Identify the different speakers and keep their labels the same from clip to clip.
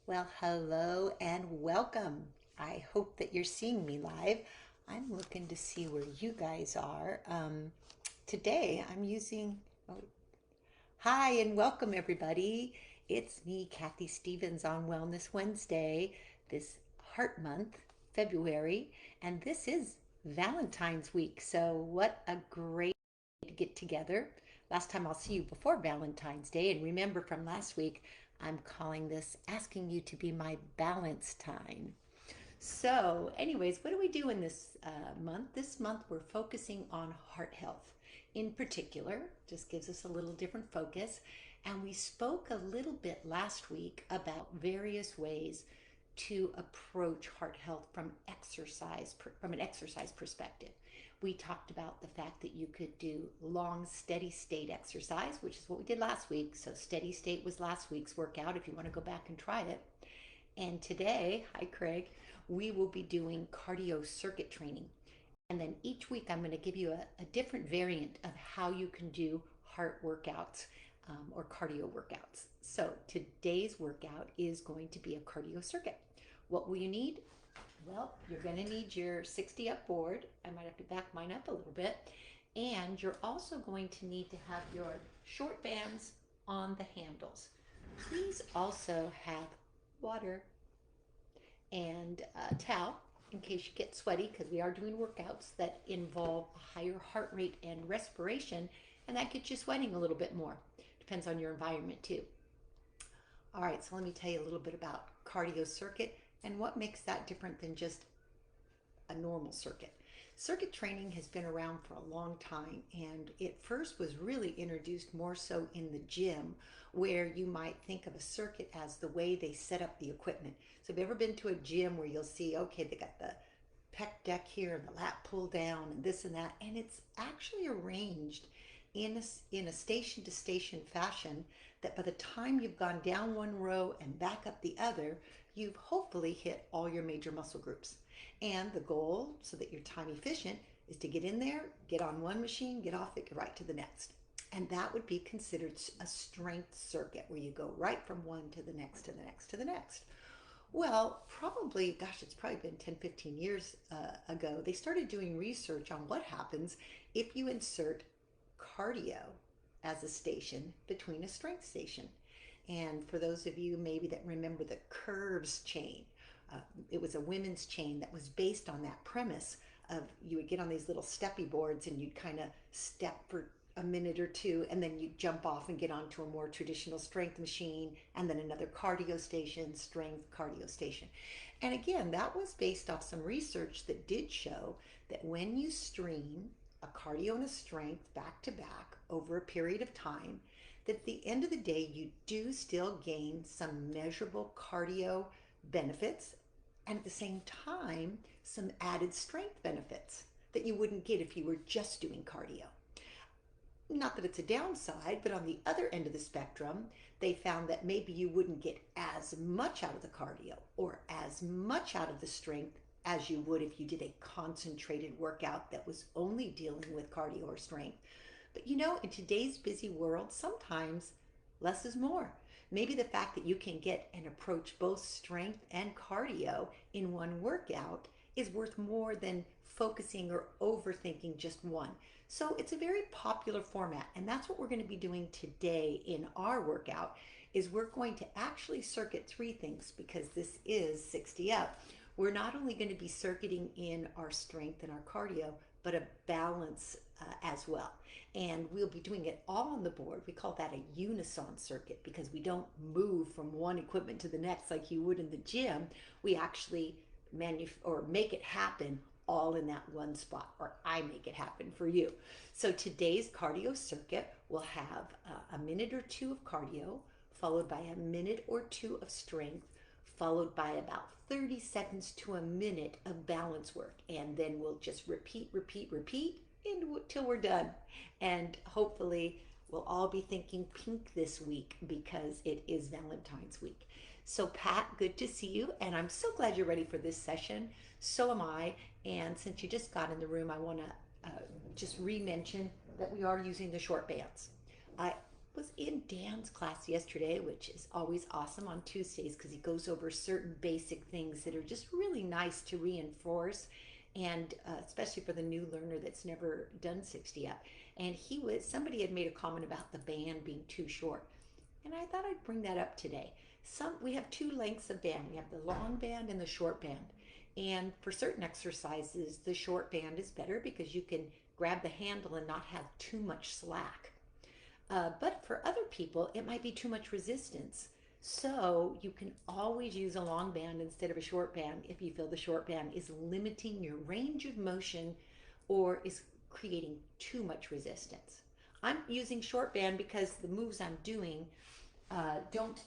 Speaker 1: Well, hello and welcome. I hope that you're seeing me live. I'm looking to see where you guys are. Today I'm using, oh, hi and welcome everybody. It's me, Kathy Stevens, on Wellness Wednesday, this Heart Month, February, and this is Valentine's Week. So, what a great to get together. Last time I'll see you before Valentine's Day. And remember from last week, I'm calling this asking you to be my balance time. So, anyways, what do we do in this month? This month, we're focusing on heart health in particular, just gives us a little different focus. And we spoke a little bit last week about various ways to approach heart health from from an exercise perspective. We talked about the fact that you could do long steady state exercise, which is what we did last week. So steady state was last week's workout if you want to go back and try it. And today, hi Craig, we will be doing cardio circuit training. And then each week I'm going to give you a different variant of how you can do heart workouts or cardio workouts. So today's workout is going to be a cardio circuit. What will you need? Well, you're going to need your 60 up board. I might have to back mine up a little bit. And you're also going to need to have your short bands on the handles. Please also have water and a towel in case you get sweaty, because we are doing workouts that involve a higher heart rate and respiration, and that gets you sweating a little bit more. Depends on your environment too. All right, so let me tell you a little bit about cardio circuit and what makes that different than just a normal circuit. Circuit training has been around for a long time, and it first was really introduced more so in the gym, where you might think of a circuit as the way they set up the equipment. So have you ever been to a gym where you'll see, okay, they got the pec deck here and the lat pull down and this and that, and it's actually arranged in a station to station fashion that by the time you've gone down one row and back up the other, you've hopefully hit all your major muscle groups. And the goal, so that you're time efficient, is to get in there, get on one machine, get off it, get right to the next. And that would be considered a strength circuit where you go right from one to the next, to the next, to the next. Well, probably, gosh, it's probably been 10, 15 years ago, they started doing research on what happens if you insert cardio as a station between a strength station. And for those of you maybe that remember the curves chain, it was a women's chain that was based on that premise of you would get on these little steppy boards and you'd kind of step for a minute or two, and then you jump off and get onto a more traditional strength machine, and then another cardio station, strength cardio station. And again, that was based off some research that did show that when you stream a cardio and a strength back to back over a period of time, that at the end of the day, you do still gain some measurable cardio benefits, and at the same time, some added strength benefits that you wouldn't get if you were just doing cardio. Not that it's a downside, but on the other end of the spectrum, they found that maybe you wouldn't get as much out of the cardio or as much out of the strength as you would if you did a concentrated workout that was only dealing with cardio or strength. But you know, in today's busy world, sometimes less is more. Maybe the fact that you can get and approach both strength and cardio in one workout is worth more than focusing or overthinking just one. So it's a very popular format, and that's what we're going to be doing today in our workout. Is we're going to actually circuit three things, because this is 60 up. We're not only going to be circuiting in our strength and our cardio, but a balance as well. And we'll be doing it all on the board. We call that a unison circuit, because we don't move from one equipment to the next like you would in the gym. We actually make it happen all in that one spot, or I make it happen for you. So today's cardio circuit will have a minute or two of cardio, followed by a minute or two of strength, followed by about 30 seconds to a minute of balance work. And then we'll just repeat until we're done. And hopefully we'll all be thinking pink this week, because it is Valentine's week. So Pat, good to see you, and I'm so glad you're ready for this session. So am I. And since you just got in the room, I want to just re-mention that we are using the short bands. was in Dan's class yesterday, which is always awesome on Tuesdays because he goes over certain basic things that are just really nice to reinforce, and especially for the new learner that's never done 60 up. And somebody had made a comment about the band being too short, and I thought I'd bring that up today. We have two lengths of band. We have the long band and the short band. And for certain exercises, the short band is better because you can grab the handle and not have too much slack. But for other people, it might be too much resistance. So you can always use a long band instead of a short band if you feel the short band is limiting your range of motion or is creating too much resistance. I'm using short band because the moves I'm doing don't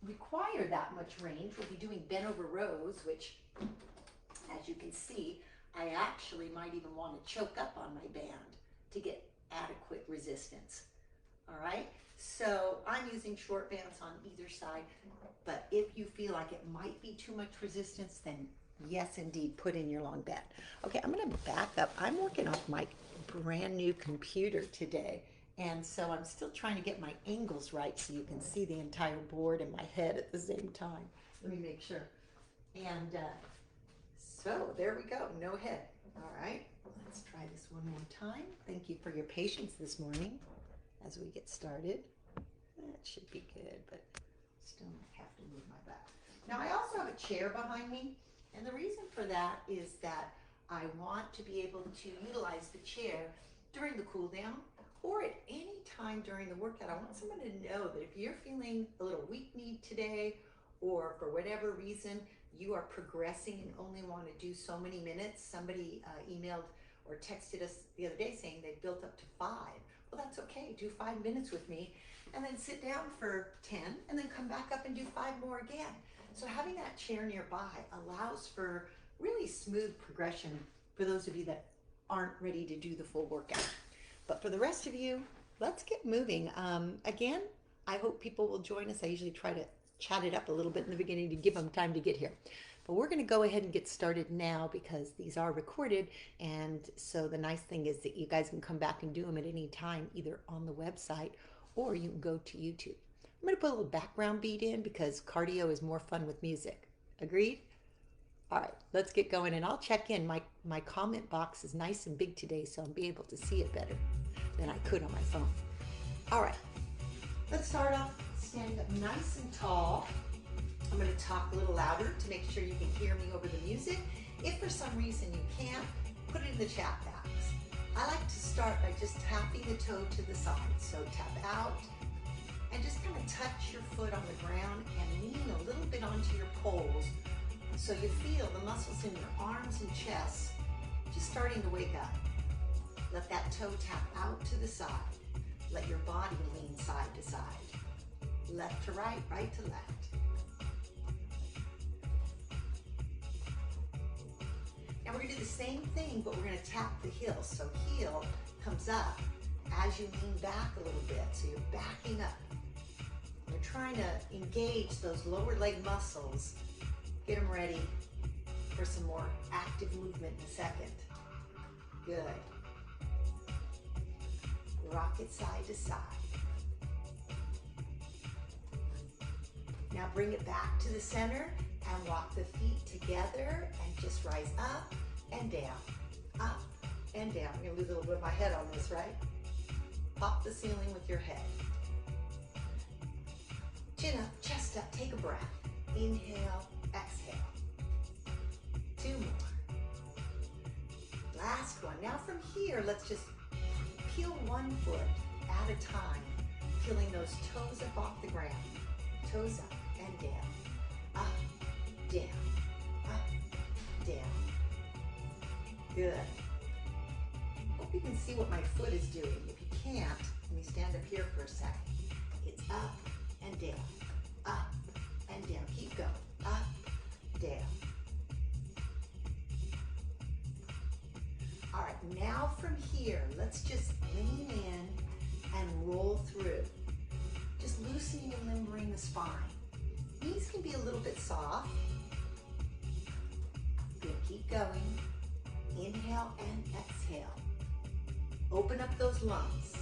Speaker 1: require that much range. We'll be doing bent over rows, which, as you can see, I actually might even want to choke up on my band to get adequate resistance. All right, so I'm using short bands on either side, but if you feel like it might be too much resistance, then yes, indeed, put in your long band. Okay, I'm going to back up. I'm working off my brand new computer today, and so I'm still trying to get my angles right so you can see the entire board and my head at the same time. Let me make sure. And so there we go, no head. All right, let's try this one more time. Thank you for your patience this morning as we get started. That should be good, but still have to move my back. Now I also have a chair behind me, and the reason for that is that I want to be able to utilize the chair during the cool down or at any time during the workout. I want someone to know that if you're feeling a little weak-kneed today, or for whatever reason you are progressing and only want to do so many minutes. Somebody emailed or texted us the other day saying they built up to 5. Well, that's okay. Do 5 minutes with me and then sit down for 10 and then come back up and do 5 more again. So having that chair nearby allows for really smooth progression for those of you that aren't ready to do the full workout. But for the rest of you, let's get moving. Again, I hope people will join us. I usually try to chat it up a little bit in the beginning to give them time to get here. But we're going to go ahead and get started now because these are recorded, and so the nice thing is that you guys can come back and do them at any time, either on the website or you can go to YouTube. I'm going to put a little background beat in because cardio is more fun with music. Agreed? All right, let's get going, and I'll check in. My comment box is nice and big today, so I'll be able to see it better than I could on my phone. All right, let's start off standing up nice and tall. I'm going to talk a little louder to make sure you can hear me over the music. If for some reason you can't, put it in the chat box. I like to start by just tapping the toe to the side. So tap out and just kind of touch your foot on the ground and lean a little bit onto your poles so you feel the muscles in your arms and chest just starting to wake up. Let that toe tap out to the side. Let your body lean side to side. Left to right, right to left. Now we're going to do the same thing, but we're going to tap the heel. So heel comes up as you lean back a little bit. So you're backing up. We're trying to engage those lower leg muscles. Get them ready for some more active movement in a second. Good. Rock it side to side. Now bring it back to the center and walk the feet together and just rise up and down, up and down. I'm going to lose a little bit of my head on this, right? Pop the ceiling with your head. Chin up, chest up, take a breath. Inhale, exhale. 2 more. Last one. Now from here, let's just peel 1 foot at a time, peeling those toes up off the ground. Toes up and down, up, down, up, down. Good. Hope you can see what my foot is doing. If you can't, let me stand up here for a second. It's up and down, up and down. Keep going, up, down. All right, now from here, let's just lean in and roll through. Just loosening and limbering the spine. Knees can be a little bit soft. Good, keep going. Inhale and exhale. Open up those lungs.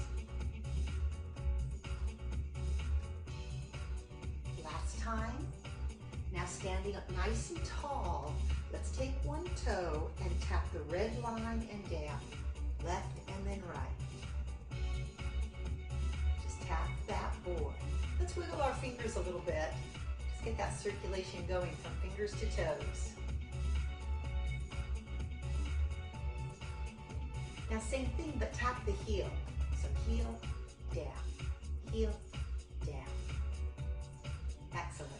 Speaker 1: time. Now standing up nice and tall, let's take one toe and tap the red line and down, left and then right. Just tap that board. Let's wiggle our fingers a little bit. Just get that circulation going from fingers to toes. Now same thing, but tap the heel. So heel, down, heel, down. Excellent.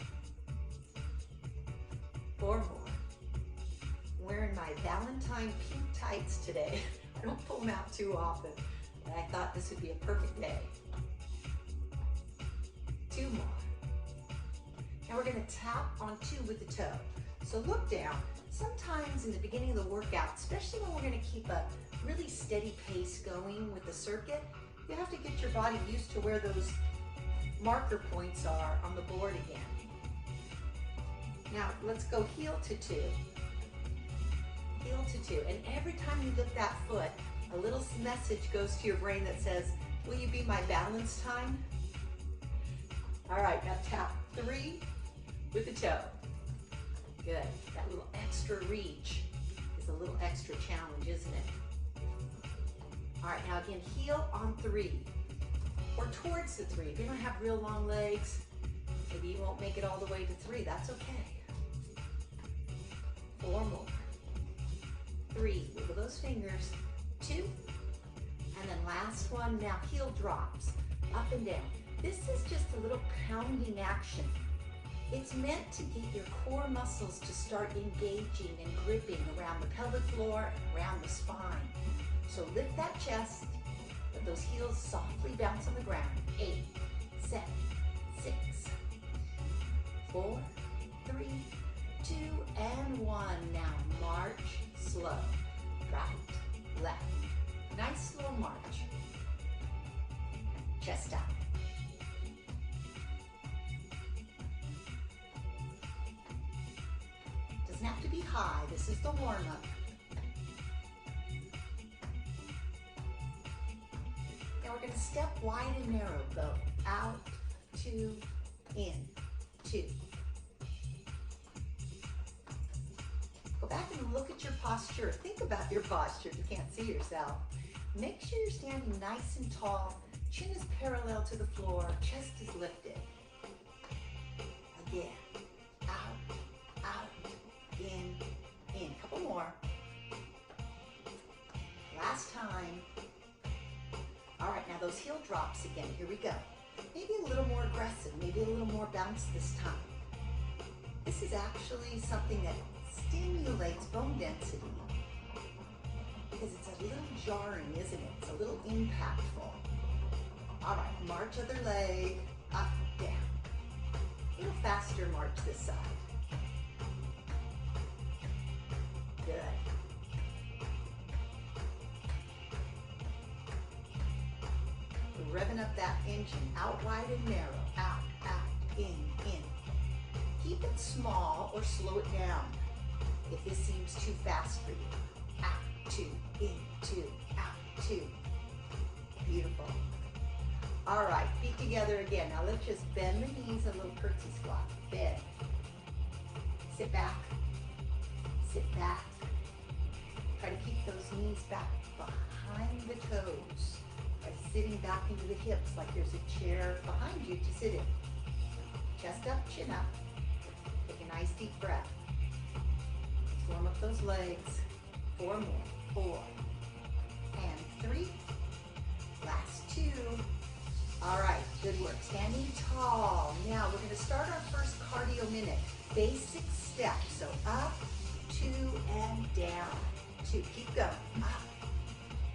Speaker 1: 4 more. I'm wearing my Valentine pink tights today. I don't pull them out too often, but I thought this would be a perfect day. 2 more. Now we're going to tap on 2 with the toe. So look down. Sometimes in the beginning of the workout, especially when we're going to keep a really steady pace going with the circuit, you have to get your body used to where those marker points are on the board again. Now let's go heel to 2. Heel to 2. And every time you lift that foot, a little message goes to your brain that says, will you be my balance time? All right, now tap 3 with the toe. Good. That little extra reach is a little extra challenge, isn't it? All right, now again, heel on 3 or towards the 3. If you don't have real long legs, maybe you won't make it all the way to 3. That's okay. 4 more. 3, wiggle those fingers. 2, and then last one. Now heel drops, up and down. This is just a little pounding action. It's meant to get your core muscles to start engaging and gripping around the pelvic floor and around the spine. So lift that chest, let those heels softly bounce on the ground. 8, 7, 6, 4, 3, 2, and 1. Now march slow. Right, left. Nice slow march. Chest out. Doesn't have to be high. This is the warm-up. Now we're going to step wide and narrow. Go out, 2, in, 2. Go back and look at your posture. Think about your posture if you can't see yourself. Make sure you're standing nice and tall. Chin is parallel to the floor. Chest is lifted. Again. Out, out, in. Couple more. Last time. All right, now those heel drops again. Here we go. Maybe a little more aggressive. Maybe a little more bounce this time. This is actually something that stimulates bone density because it's a little jarring, isn't it? It's a little impactful. All right, march other leg, up, down. A little faster march this side. Good. We're revving up that engine, out wide and narrow, out, in. Keep it small or slow it down if this seems too fast for you. Out, 2, in, 2, out, 2. Beautiful. All right, feet together again. Now let's just bend the knees, a little curtsy squat. Bend. Sit back. Sit back. Try to keep those knees back behind the toes. By sitting back into the hips like there's a chair behind you to sit in. Chest up, chin up. Take a nice deep breath. Warm up those legs. 4 more. 4. And 3. Last 2. All right, good work. Standing tall. Now we're going to start our first cardio minute. Basic steps. So up, 2, and down. 2. Keep going. Up.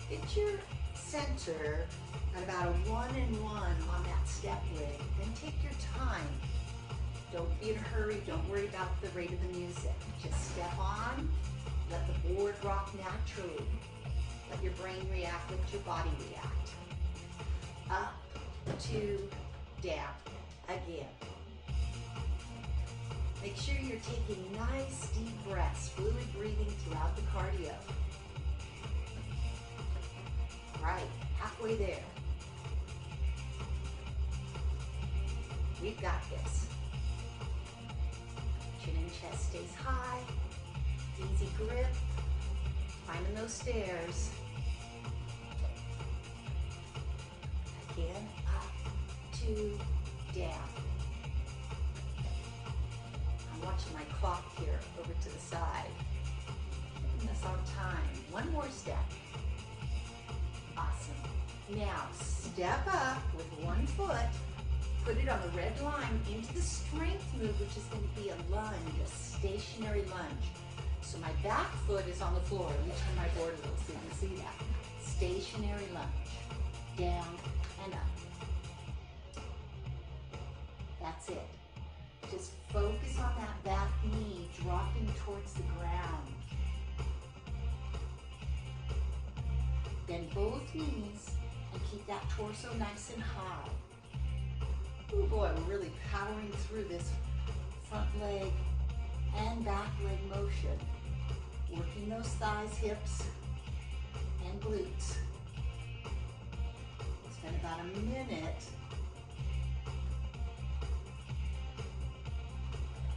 Speaker 1: Get your center at about a 1 and 1 on that step leg. Then take your time. Don't be in a hurry. Don't worry about the rate of the music. Just step on. Let the board rock naturally. Let your brain react. Let your body react. Up, 2, down. Again. Make sure you're taking nice deep breaths, fluid breathing throughout the cardio. Right, halfway there. We've got this. Chin and chest stays high. Easy grip. Climbing those stairs. Again, up, 2, down. I'm watching my clock here over to the side. Giving us our time. One more step. Awesome. Now, step up with one foot. Put it on the red line into the strength move, which is going to be a lunge, a stationary lunge. So my back foot is on the floor. Let me turn my board a little so you can see that. Stationary lunge. Down and up. That's it. Just focus on that back knee dropping towards the ground. Bend both knees and keep that torso nice and high. Oh boy, we're really powering through this front leg and back leg motion. Working those thighs, hips, and glutes. Spend about a minute.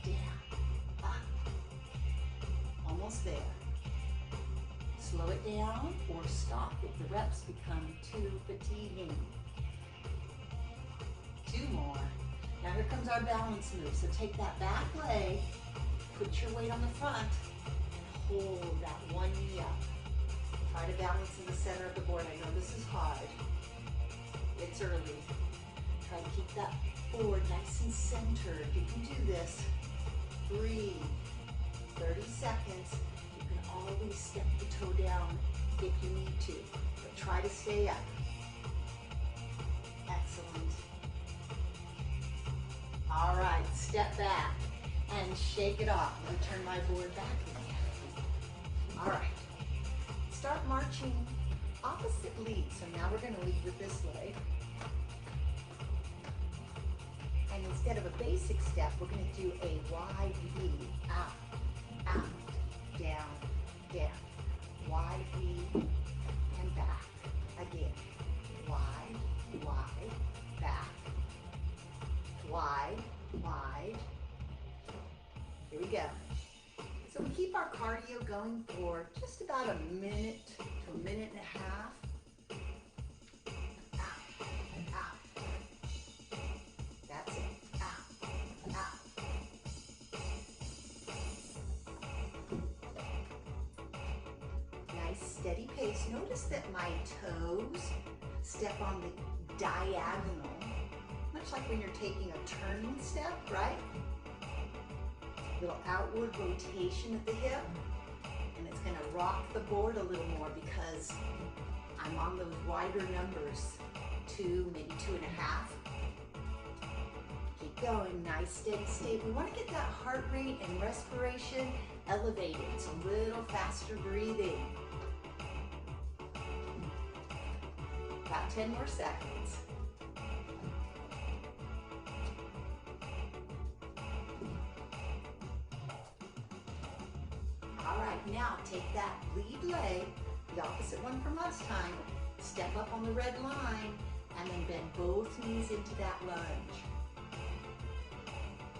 Speaker 1: Down, up, almost there. Slow it down or stop if the reps become too fatiguing. 2 more. Now here comes our balance move. So take that back leg, put your weight on the front, and hold that one knee up. Try to balance in the center of the board. I know this is hard. It's early. Try to keep that board nice and centered. You can do this. Breathe. 30 seconds. You can always step the toe down if you need to, but try to stay up. Excellent. All right, step back and shake it off. Let me turn my board back again. All right, start marching opposite lead. So now we're gonna lead with this leg. And instead of a basic step, we're gonna do a wide V, out, out, down, down. Wide V and back. Again, wide, wide, back. Wide, wide. Here we go. So we keep our cardio going for just about a minute to a minute and a half. Out, out. That's it. Out, out. Nice steady pace. Notice that my toes step on the diagonal. Much like when you're taking a turning step, right? Little outward rotation at the hip, and it's gonna rock the board a little more because I'm on those wider numbers, 2, maybe 2.5. Keep going, nice steady state. We wanna get that heart rate and respiration elevated, so a little faster breathing. About 10 more seconds. Now take that lead leg, the opposite one from last time, step up on the red line, and then bend both knees into that lunge.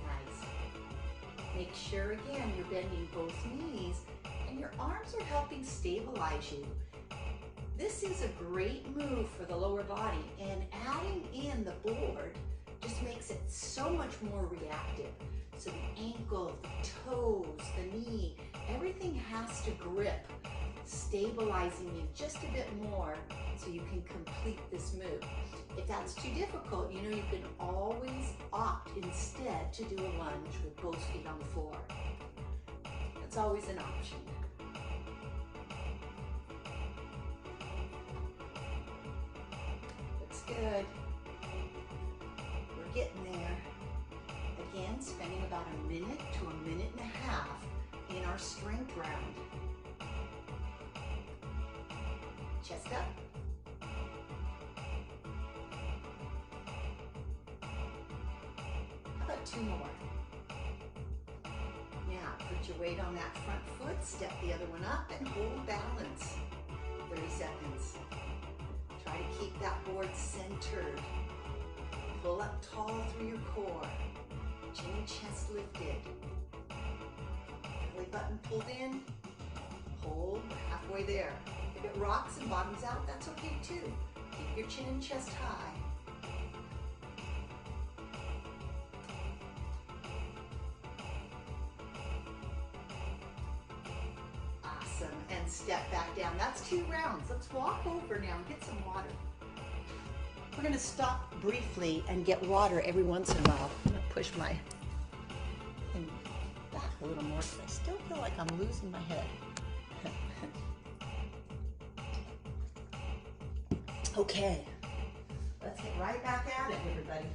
Speaker 1: Nice. Make sure again you're bending both knees and your arms are helping stabilize you. This is a great move for the lower body, and adding in the board just makes it so much more reactive. So the ankle, the toes, the knee, everything has to grip, stabilizing you just a bit more so you can complete this move. If that's too difficult, you know you can always opt instead to do a lunge with both feet on the floor. That's always an option. Looks good. We're getting there. Again, spending about a minute to a minute and a half in our strength round. Chest up. How about 2 more? Now, put your weight on that front foot, step the other one up, and hold balance. 30 seconds. Try to keep that board centered. Pull up tall through your core. Chin and chest lifted. belly button pulled in, hold, halfway there. If it rocks and bottoms out, that's okay too. Keep your chin and chest high. Awesome, and step back down. That's 2 rounds. Let's walk over now and get some water. We're gonna stop briefly and get water every once in a while. I'm gonna push my thing back a little more because I still feel like I'm losing my head. Okay, let's get right back at it, everybody.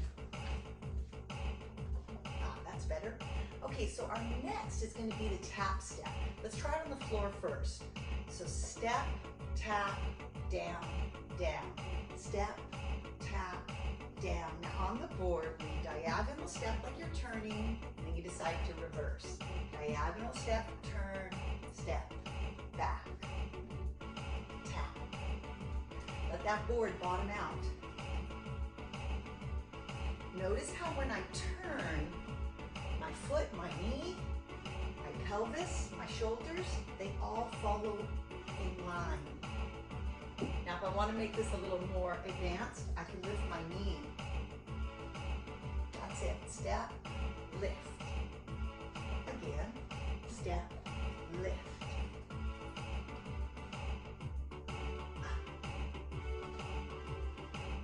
Speaker 1: That's better. Okay, so our next is going to be the tap step. Let's try it on the floor first. So step, tap, down, down. Step, tap, down. Now on the board, we diagonal step like you're turning, and then you decide to reverse. Diagonal step, turn, step, back, tap. Let that board bottom out. Notice how when I turn, my foot, my knee, my pelvis, my shoulders, they all follow in line. Now if I want to make this a little more advanced, I can lift my knee. That's it. Step, lift. Again, step, lift.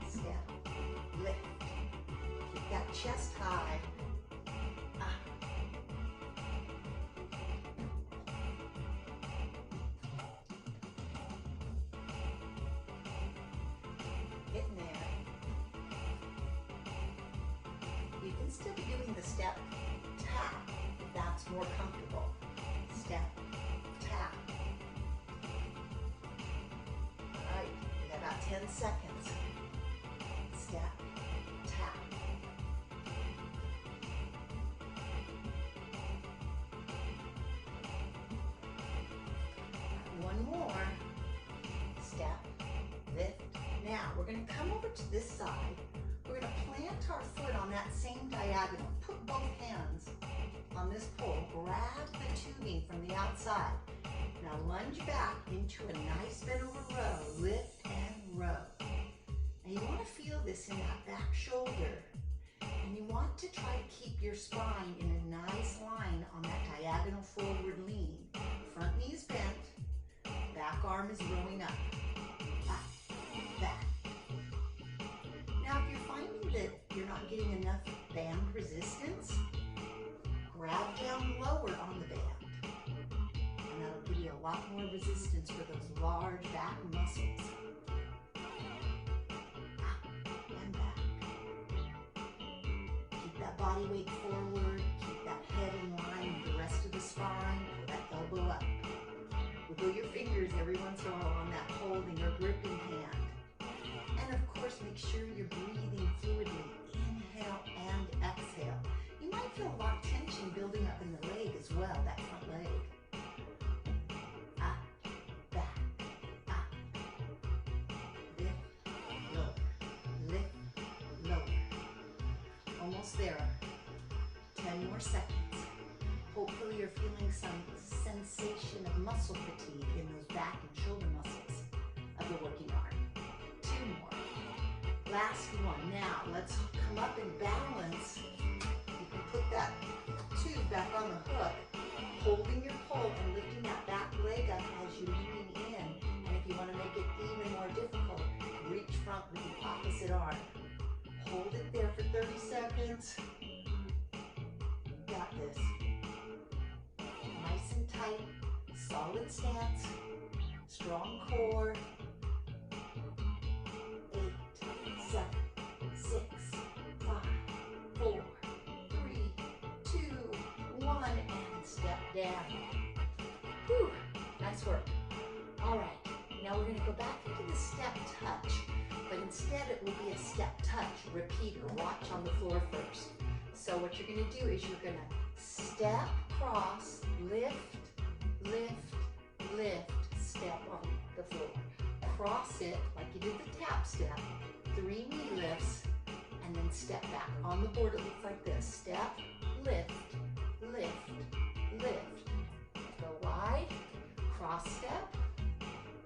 Speaker 1: Step, lift. Keep that chest high. Getting there. You can still be doing the step, tap, if that's more comfortable. Step, tap. All right, we got about 10 seconds. Step, tap. One more. Step, lift. Now, we're going to come over to this side. We're going to plant our foot on that same diagonal. Put both hands on this pole. Grab the tubing from the outside. Now lunge back into a nice bent over row. Lift and row. And you want to feel this in that back shoulder. And you want to try to keep your spine in a nice line on that diagonal forward lean. Front knee is bent. Back arm is rowing up. Back. Now, if you're finding that you're not getting enough band resistance, grab down lower on the band. And that'll give you a lot more resistance for those large back muscles. And back. Keep that body weight forward. Keep that head in line with the rest of the spine. Pull that elbow up. Wiggle your fingers every once in a while on that holding or gripping hand. And of course, make sure you're breathing fluidly. Inhale and exhale. You might feel a lot of tension building up in the leg as well, that front leg. Up, back, up. Lift, lower, lift, lower. Almost there. 10 more seconds. Hopefully you're feeling some sensation of muscle fatigue in those back and shoulder muscles of the working arm. 2 more. Last one. Now let's come up and balance. You can put that tube back on the hook, holding your pole and lifting that back leg up as you lean in. And if you want to make it even more difficult, reach front with the opposite arm. Hold it there for 30 seconds. You got this. Nice and tight, solid stance, strong core. 8, 7, 6, 5, 4, 3, 2, 1, and step down. Whew, nice work. All right, now we're gonna go back into the step touch, but instead it will be a step touch repeater. Watch on the floor first. So what you're gonna do is you're gonna step, cross, lift, lift, lift, step on the floor. Cross it like you did the tap step, 3 knee lifts, and then step back. On the board it looks like this. Step, lift, lift, lift, side, cross step.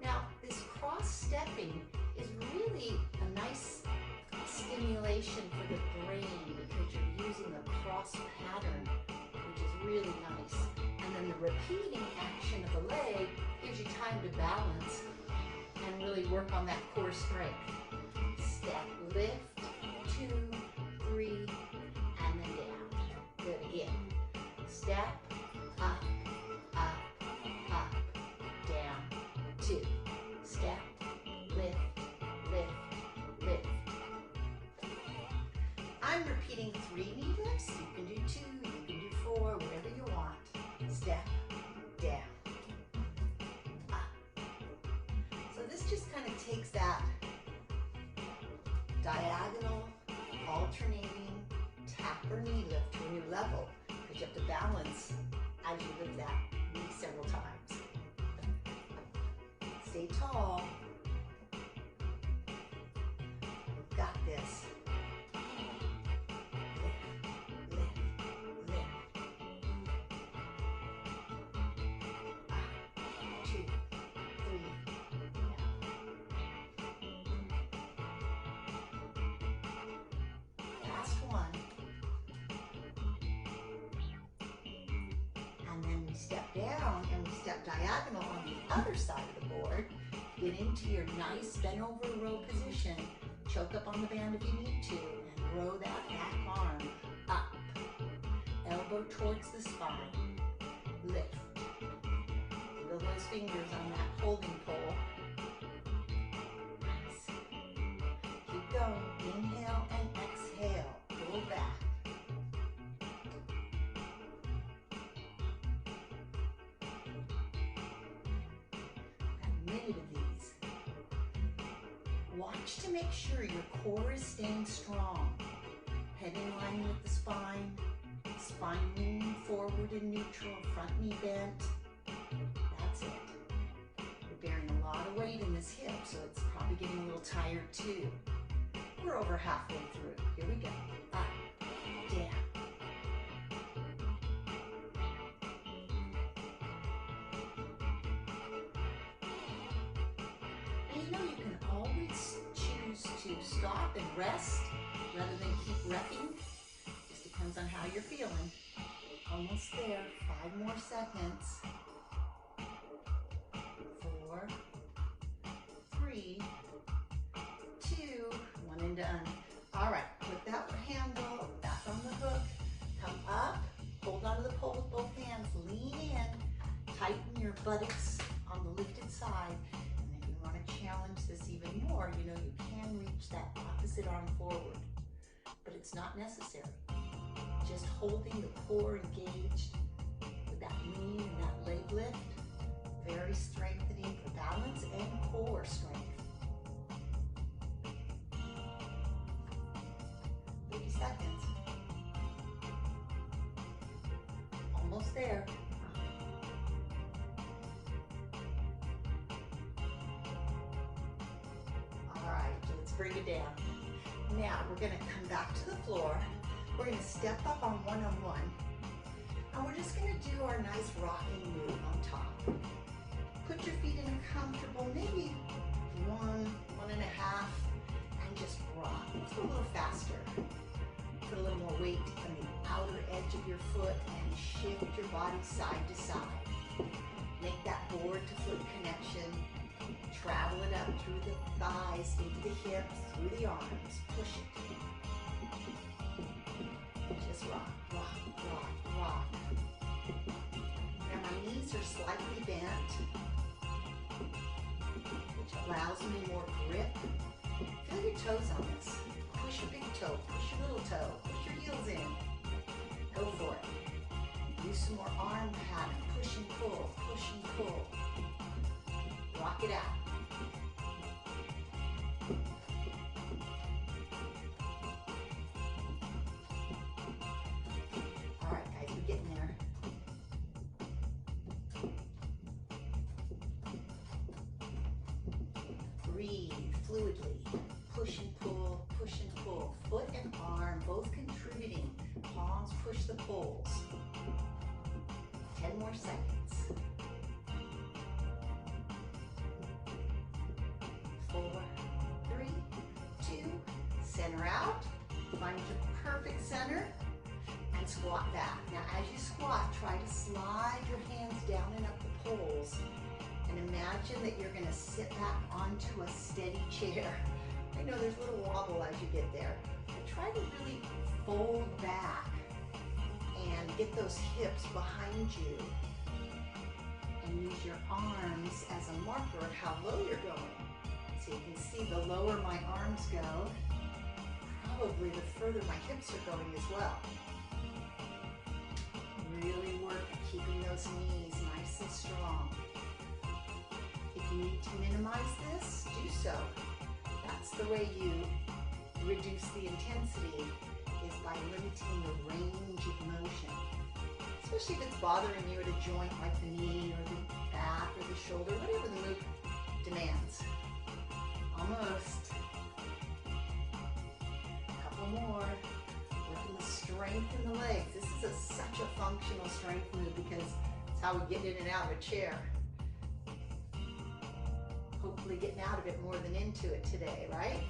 Speaker 1: Now, this cross stepping is really a nice stimulation for the brain because you're using a cross pattern, which is really nice. And then the repeating action of the leg gives you time to balance and really work on that core strength. Step, lift, 2, 3, and then down. Good, again. Step, up, up, up, down, 2. Step, lift, lift, lift. I'm repeating 3 knee lifts. You can do 2, you can do 4, whatever you want. Step, down, up. So this just kind of takes that diagonal, alternating tapper knee lift to a new level because you have to balance as you lift that knee several times. Stay tall. You've got this. Lift, lift, lift. Up, 2, 3, last one. And then we step down and we step diagonal on the other side of the board. Get into your nice bent over row position. Choke up on the band if you need to and row that back arm up. Elbow towards the spine. Lift. Feel those fingers on that holding pole. Nice. Keep going. Inhale and exhale. Pull back. A minute of these. Watch to make sure your core is staying strong. Head in line with the spine. Spine leaning forward in neutral. Front knee bent. That's it. You're bearing a lot of weight in this hip, so it's probably getting a little tired too. We're over halfway through. Here we go. Up, down. And you know you can always choose to stop and rest rather than keep repping. Just depends on how you're feeling. Almost there. 5 more seconds. 4, 3, 2, 1 and done. All right, put that handle back on the hook. Come up, hold onto the pole with both hands, lean in, tighten your buttocks on the lifted side. And if you want to challenge this even more, you know you can reach that opposite arm forward, but it's not necessary. Just holding the core engaged with that knee and that leg lift, very strengthening for balance and core strength. 30 seconds. Almost there. All right, let's bring it down. Now we're going to come back to the floor. We're going to step up on one-on-one. And we're just going to do our nice rocking move on top. Put your feet in a comfortable, maybe 1, 1.5, and just rock. Let's go a little faster. Put a little more weight on the outer edge of your foot and shift your body side to side. Make that board to foot connection. Travel it up through the thighs, into the hips, through the arms. Push it. Just rock, rock, rock, rock. Now my knees are slightly bent, which allows me more grip. Feel your toes on this. Push your big toe, push your little toe, push your heels in. Go for it. Use some more arm pattern. Push and pull, push and pull. Rock it out. All right, guys, we're getting there. Breathe fluidly. Push and pull, push and pull. Foot and arm both contributing. Palms push the poles. 10 more seconds. center out, find your perfect center, and squat back. Now as you squat, try to slide your hands down and up the poles, and imagine that you're going to sit back onto a steady chair. I know there's a little wobble as you get there, but try to really fold back and get those hips behind you, and use your arms as a marker of how low you're going. So you can see the lower my arms go, probably the further my hips are going as well. Really work at keeping those knees nice and strong. If you need to minimize this, do so. That's the way you reduce the intensity, is by limiting the range of motion. Especially if it's bothering you at a joint like the knee or the back or the shoulder, whatever the move demands. Almost. A couple more. Working the strength in the legs. This is such a functional strength move because it's how we get in and out of a chair. Hopefully getting out of it more than into it today, right?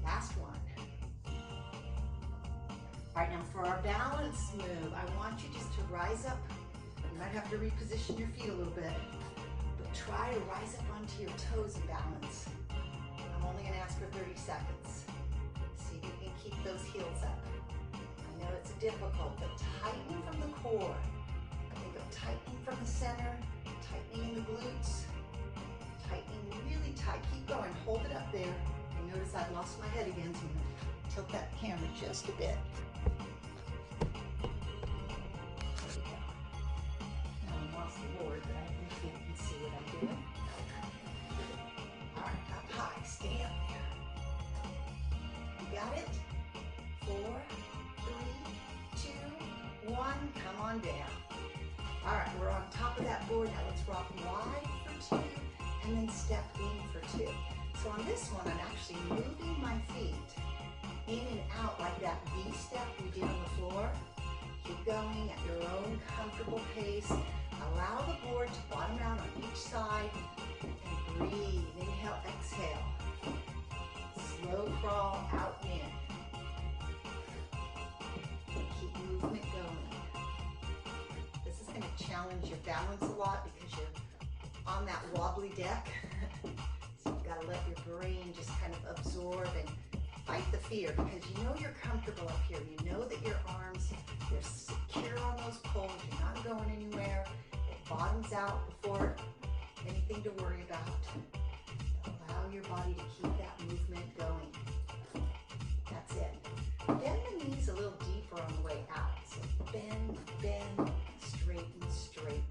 Speaker 1: Last one. All right, now for our balance move, I want you just to rise up. You might have to reposition your feet a little bit, but try to rise up onto your toes and balance. I'm only gonna ask for 30 seconds. See if you can keep those heels up. I know it's difficult, but tighten from the core. Think of tightening from the center, tightening in the glutes, tightening really tight. Keep going, hold it up there. And notice I've lost my head again, so I'm gonna tilt that camera just a bit. There we go. Now I lost the board, but I think you can see what I'm doing. All right, up high, stay up there. You got it? 4, 3, 2, 1, come on down. All right, we're on top of that board. Now let's rock wide for 2 and then step in for 2. So on this one, I'm actually moving my feet in and out like that V-step we did on the floor. Keep going at your own comfortable pace. Allow the board to bottom out on each side and breathe. Inhale, exhale. Slow crawl out in. Keep movement going. This is going to challenge your balance a lot because you're on that wobbly deck. So you've got to let your brain just kind of absorb and fight the fear, because you know you're comfortable up here. You know that your arms, you're secure on those poles. You're not going anywhere. It bottoms out before anything to worry about. Allow your body to keep that movement going. That's it. Bend the knees a little deeper on the way out. So bend, bend, straighten, straighten.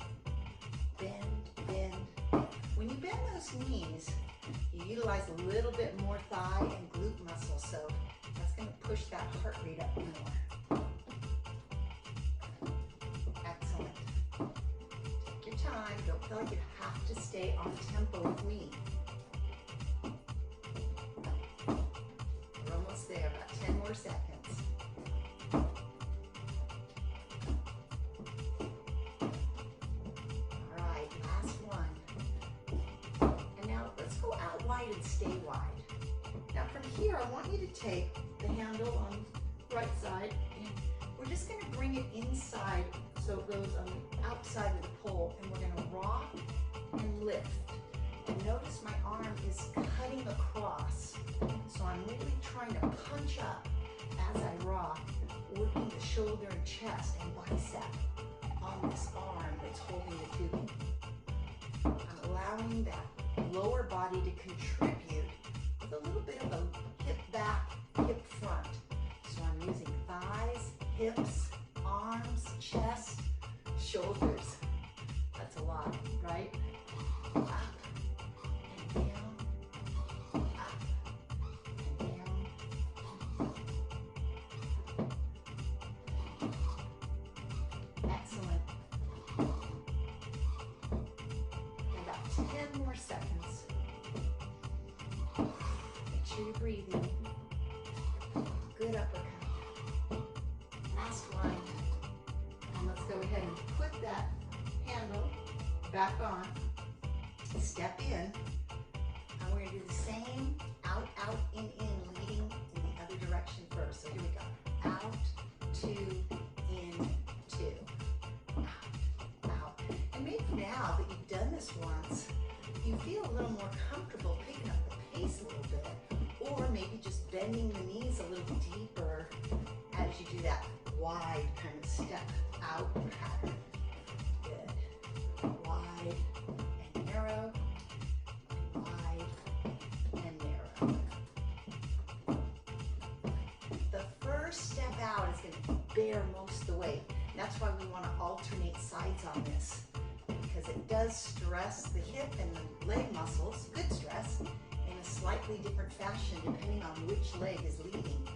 Speaker 1: Bend, bend. When you bend those knees, you utilize a little bit more thigh and glute muscle, so that's going to push that heart rate up more. Excellent. Take your time. Don't feel like you have to stay on tempo with me. We're almost there, about 10 more seconds. And stay wide. Now from here, I want you to take the handle on the right side, and we're just going to bring it inside so it goes on the outside of the pole, and we're going to rock and lift. And notice my arm is cutting across, so I'm really trying to punch up as I rock, working the shoulder and chest and bicep on this arm that's holding the tubing. I'm allowing that lower body to contribute with a little bit of a hip back, hip front. So I'm using thighs, hips, arms, chest, shoulders. That's a lot, right? Up and down, up and down. Excellent. About 10 more seconds. Make sure you're breathing. Good uppercut. Last one. And let's go ahead and put that handle back on. Step in. And we're going to do the same out, out, in, or maybe just bending the knees a little deeper as you do that wide kind of step out pattern. Good. Wide and narrow, wide and narrow. The first step out is going to bear most of the weight. That's why we want to alternate sides on this, because it does stress the hip and the leg muscles, good stress, in a slightly different fashion depending on which leg is leading.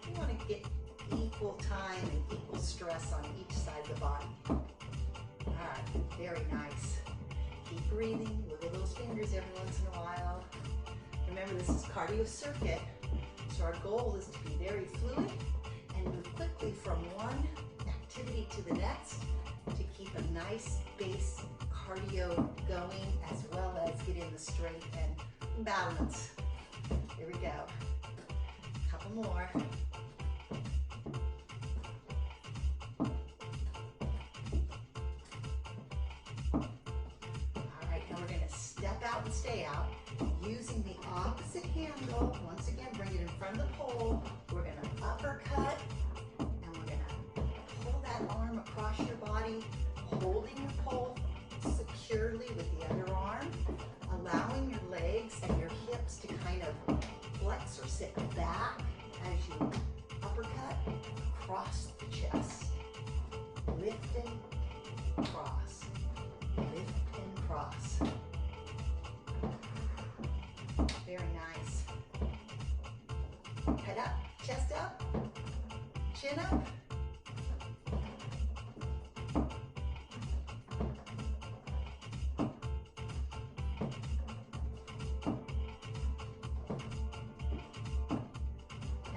Speaker 1: You want to get equal time and equal stress on each side of the body. All right, very nice. Keep breathing, wiggle those fingers every once in a while. Remember, this is cardio circuit, so our goal is to be very fluid and move quickly from one activity to the next to keep a nice base cardio going, as well as get in the strength and balance. Here we go. A couple more. All right, now we're going to step out and stay out using the opposite handle. Once again, bring it in front of the pole. We're going to uppercut, and we're going to pull that arm across your body, holding your pole securely with the other arm, allowing your legs and your hips to kind of flex or sit back as you uppercut across the chest. Lift and cross. Lift and cross. Very nice. Head up, chest up, chin up.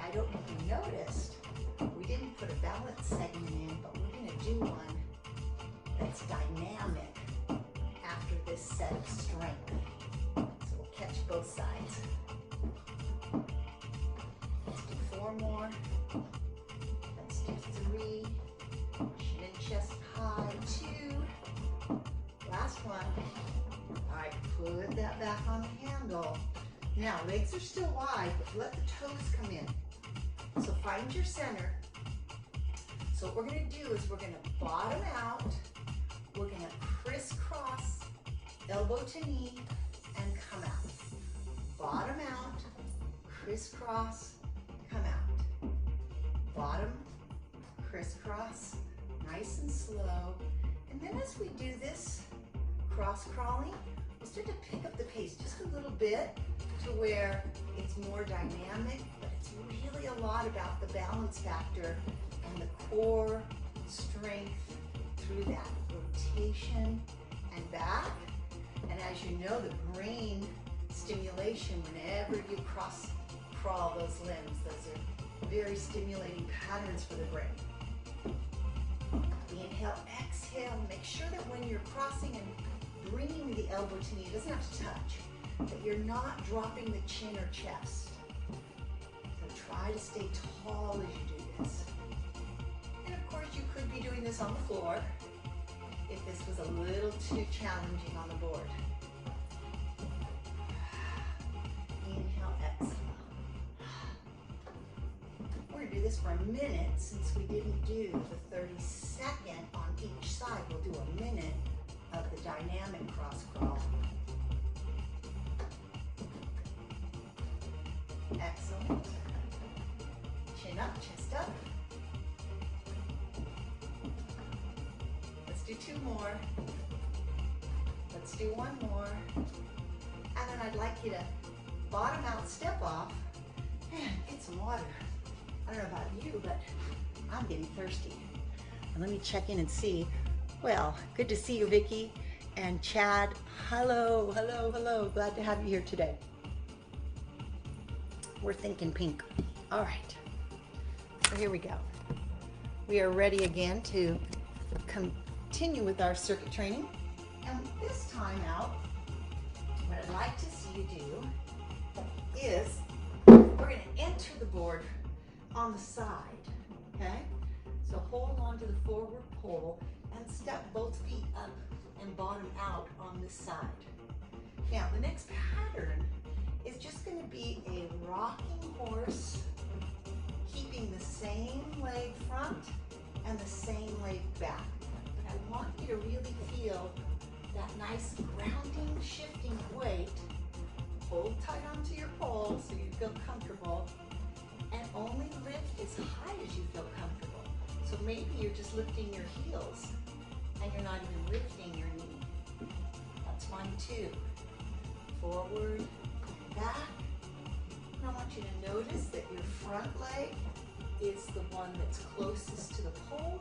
Speaker 1: I don't know if you noticed, we didn't put a balance segment in, but we're going to do one that's dynamic after this set of strength. So we'll catch both sides. Let's do 4 more. Let's do 3. Chin and chest high. 2. Last one. All right, put that back on the handle. Now, legs are still wide, but let the toes come in. So find your center. So what we're going to do is we're going to bottom out. We're going to crisscross, elbow to knee, and come out. Bottom out, crisscross, come out. Bottom, crisscross, nice and slow. And then as we do this cross crawling, we'll start to pick up the pace just a little bit to where it's more dynamic, but it's really a lot about the balance factor and the core strength through that rotation and back. And as you know, the brain stimulation whenever you cross crawl those limbs, those are very stimulating patterns for the brain. Inhale, exhale. Make sure that when you're crossing and bringing the elbow to knee, it doesn't have to touch, that you're not dropping the chin or chest. So try to stay tall as you do this. And of course, you could be doing this on the floor if this was a little too challenging on the board. Inhale, exhale. We're going to do this for a minute since we didn't do the 30-second on each side. We'll do a minute of the dynamic cross crawl. Excellent. Chin up, chest up. Let's do 2 more. Let's do 1 more. And then I'd like you to bottom out, step off, and get some water. I don't know about you, but I'm getting thirsty. And let me check in and see. Well, good to see you, Vicki and Chad. Hello, hello, hello. Glad to have you here today. We're thinking pink. All right. So here we go. We are ready again to continue with our circuit training. And this time out, what I'd like to see you do is we're going to enter the board on the side, okay? So hold on to the forward pole and step both feet up and bottom out on this side. Now, the next pattern is just going to be a rocking course, keeping the same leg front and the same leg back. But I want you to really feel that nice grounding, shifting weight. Hold tight onto your pole so you feel comfortable, and only lift as high as you feel comfortable. So maybe you're just lifting your heels and you're not even lifting your knee. That's fine too. Forward, back. And I want you to notice that your front leg is the one that's closest to the pole.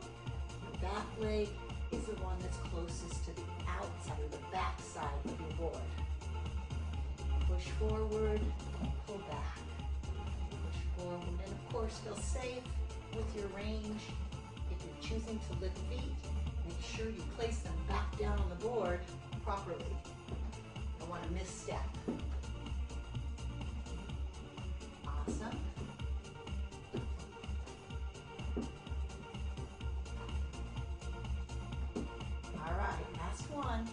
Speaker 1: The back leg is the one that's closest to the outside or the back side of your board. Push forward, pull back. Push forward, and of course feel safe with your range. If you're choosing to lift feet, make sure you place them back down on the board properly. Don't want to misstep. Awesome. All right, last one.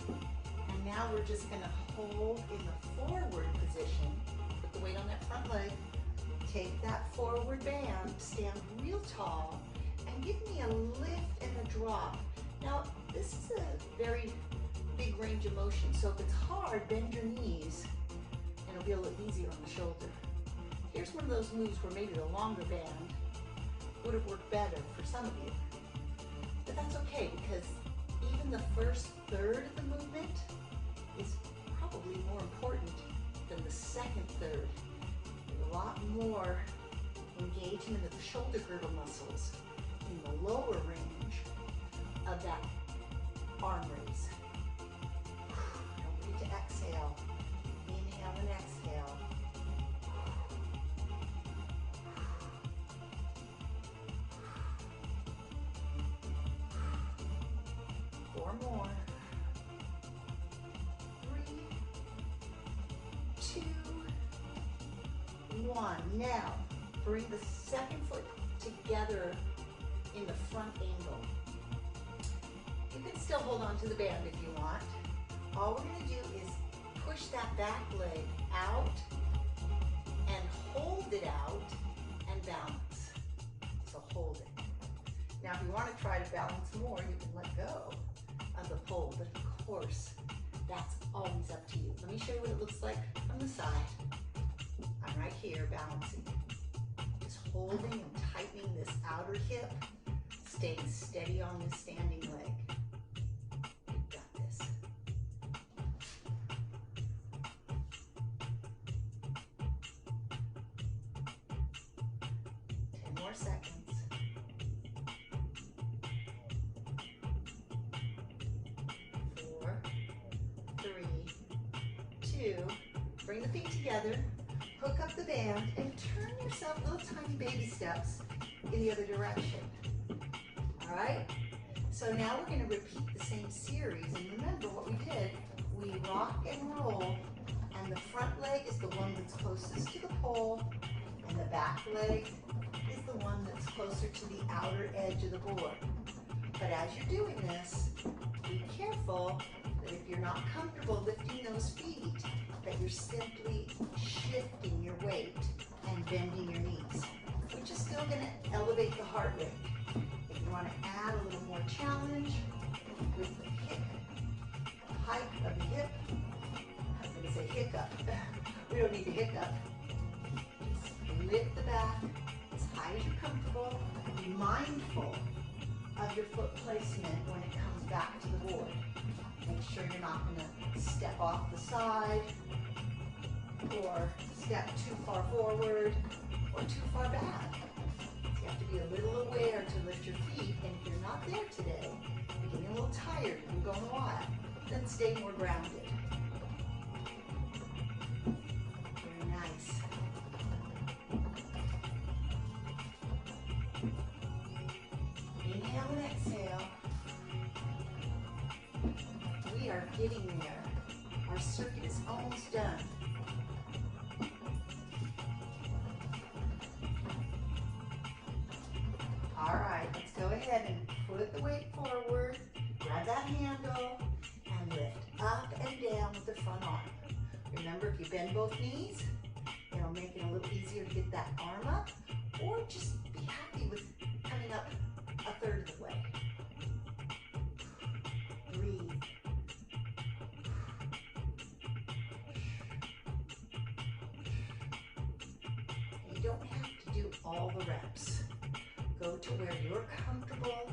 Speaker 1: And now we're just going to hold in the forward position. Put the weight on that front leg. Take that forward band, stand real tall, and give me a lift and a drop. Now, this is a very big range of motion, so if it's hard, bend your knees, and it'll be a little easier on the shoulder. Here's one of those moves where maybe the longer band would have worked better for some of you. But that's okay, because even the first third of the movement is probably more important than the second third. There's a lot more engagement of the shoulder girdle muscles in the lower range of that arm raise. Don't forget to exhale. Inhale and exhale. Four more. 3, 2, 1. Now, bring the second foot together in the front angle. You can still hold on to the band if you want. All we're going to do is push that back leg out and hold it out and balance. So hold it. Now if you want to try to balance more, you can let go of the pole, but of course, that's always up to you. Let me show you what it looks like from the side. I'm right here balancing. Just holding and tightening this outer hip, staying steady on this standing leg. You've got this. 10 more seconds. 4, 3, 2, bring the feet together, hook up the band, and turn yourself little tiny baby steps in the other direction. All right? So now we're going to repeat the same series, and remember what we did. We rock and roll, and the front leg is the one that's closest to the pole, and the back leg is the one that's closer to the outer edge of the board. But as you're doing this, be careful that if you're not comfortable lifting those feet, that you're simply shifting your weight and bending your knees, which is still going to elevate the heart rate. If you want to add a little more challenge with the hip, hike of the hip, I was going to say hiccup. We don't need to hiccup. Just lift the back as high as you're comfortable. Be mindful of your foot placement when it comes back to the board. Make sure you're not going to step off the side or step too far forward or too far back. You have to be a little aware to lift your feet, and if you're not there today, you're getting a little tired, you're going a while, then stay more grounded. Very nice. Inhale and exhale. We are getting there. Our circuit is almost done. All right, let's go ahead and put the weight forward, grab that handle, and lift up and down with the front arm. Remember, if you bend both knees, it'll know, make it a little easier to get that arm up, or just be happy with coming up a third of the way. Breathe. You don't have to do all the reps. Go to where you're comfortable.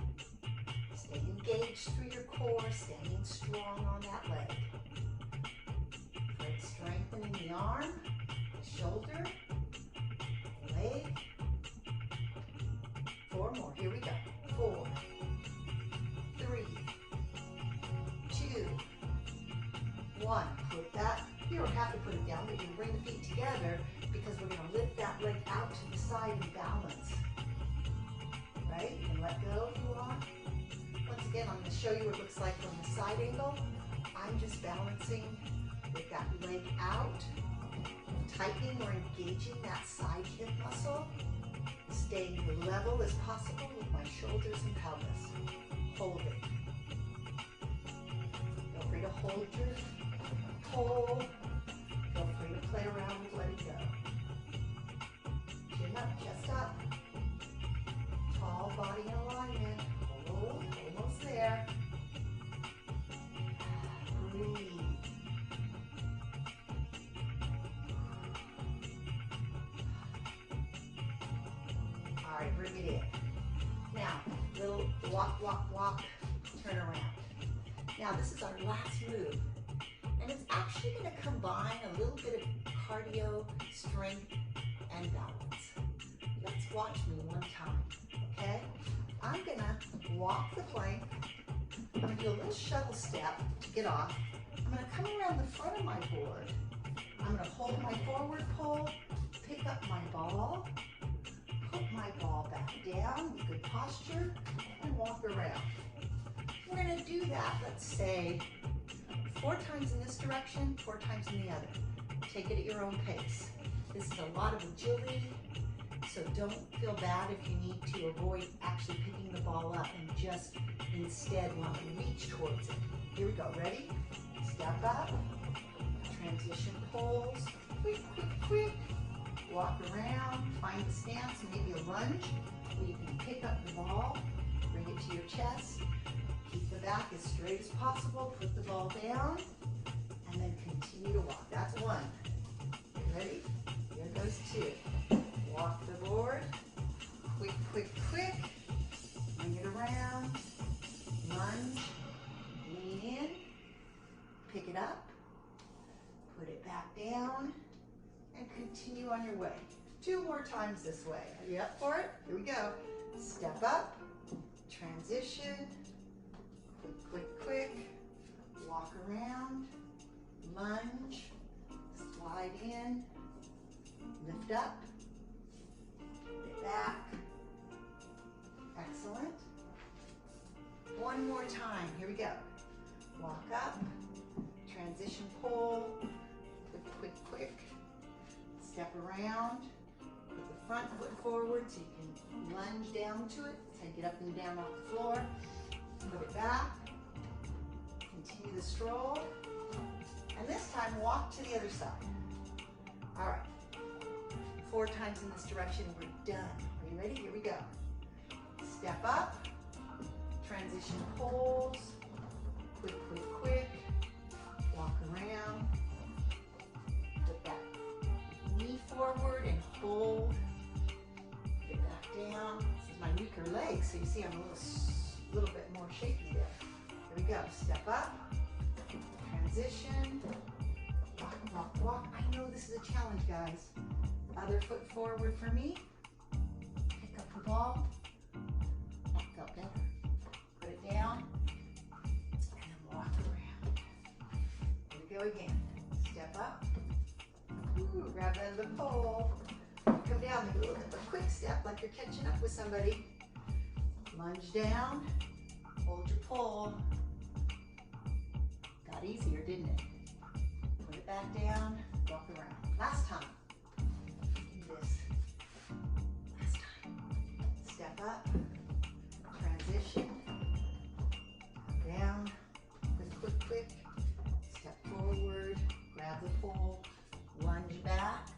Speaker 1: Stay engaged through your core, standing strong on that leg. Right, strengthening the arm, the shoulder, the leg. 4 more. Here we go. 4, 3, 2, 1. Put that. You don't have to put it down, but you can bring the feet together because we're going to lift that leg out to the side and balance. Right? You can let go if you want. Once again, I'm going to show you what it looks like from the side angle. I'm just balancing with that leg out, tightening or engaging that side hip muscle, staying level as possible with my shoulders and pelvis. Hold it. Feel free to hold your pole. Feel free to play around with letting go. Chin up, chest up. Tall body in alignment. Hold, almost there. Breathe. All right, bring it in. Now, little walk, walk, walk, turn around. Now, this is our last move. And it's actually going to combine a little bit of cardio, strength, and balance. Let's watch me one time, okay? I'm going to walk the plank. I'm going to do a little shuttle step to get off. I'm going to come around the front of my board. I'm going to hold my forward pole, pick up my ball, put my ball back down with good posture, and walk around. We're going to do that, let's say, 4 times in this direction, 4 times in the other. Take it at your own pace. This is a lot of agility, so don't feel bad if you need to avoid actually picking the ball up and just instead want to reach towards it. Here we go, ready? Step up, transition poles, quick, quick, quick. Walk around, find the stance, maybe a lunge where you can pick up the ball, bring it to your chest. Keep the back as straight as possible, put the ball down, and then continue to walk. That's 1. Ready? Here goes 2. Walk the board. Quick, quick, quick. Bring it around. Lunge. Lean in. Pick it up. Put it back down. And continue on your way. 2 more times this way. Are you up for it? Here we go. Step up. Transition. Quick, quick, walk around, lunge, slide in, lift up, put it back. Excellent. 1 more time. Here we go. Walk up, transition pole, quick, quick, quick. Step around, put the front foot forward so you can lunge down to it. Take it up and down off the floor. Put it back. Continue the stroll. And this time, walk to the other side. All right. 4 times in this direction. We're done. Are you ready? Here we go. Step up. Transition poles. Quick, quick, quick. Walk around. Put that knee forward and hold. Get back down. This is my weaker leg, so you see I'm a little bit more shaky there. Here we go. Step up. Transition. Walk, walk, walk. I know this is a challenge, guys. Other foot forward for me. Pick up the ball. That felt better. Put it down. And then walk around. Here we go again. Step up. Ooh, grab that of the pole. Come down, make a little bit of a quick step like you're catching up with somebody. Lunge down. Hold your pole. Got easier, didn't it? Put it back down, walk around. Last time. Do this. Last time. Step up, transition, down, quick, quick, quick. Step forward, grab the pole, lunge back,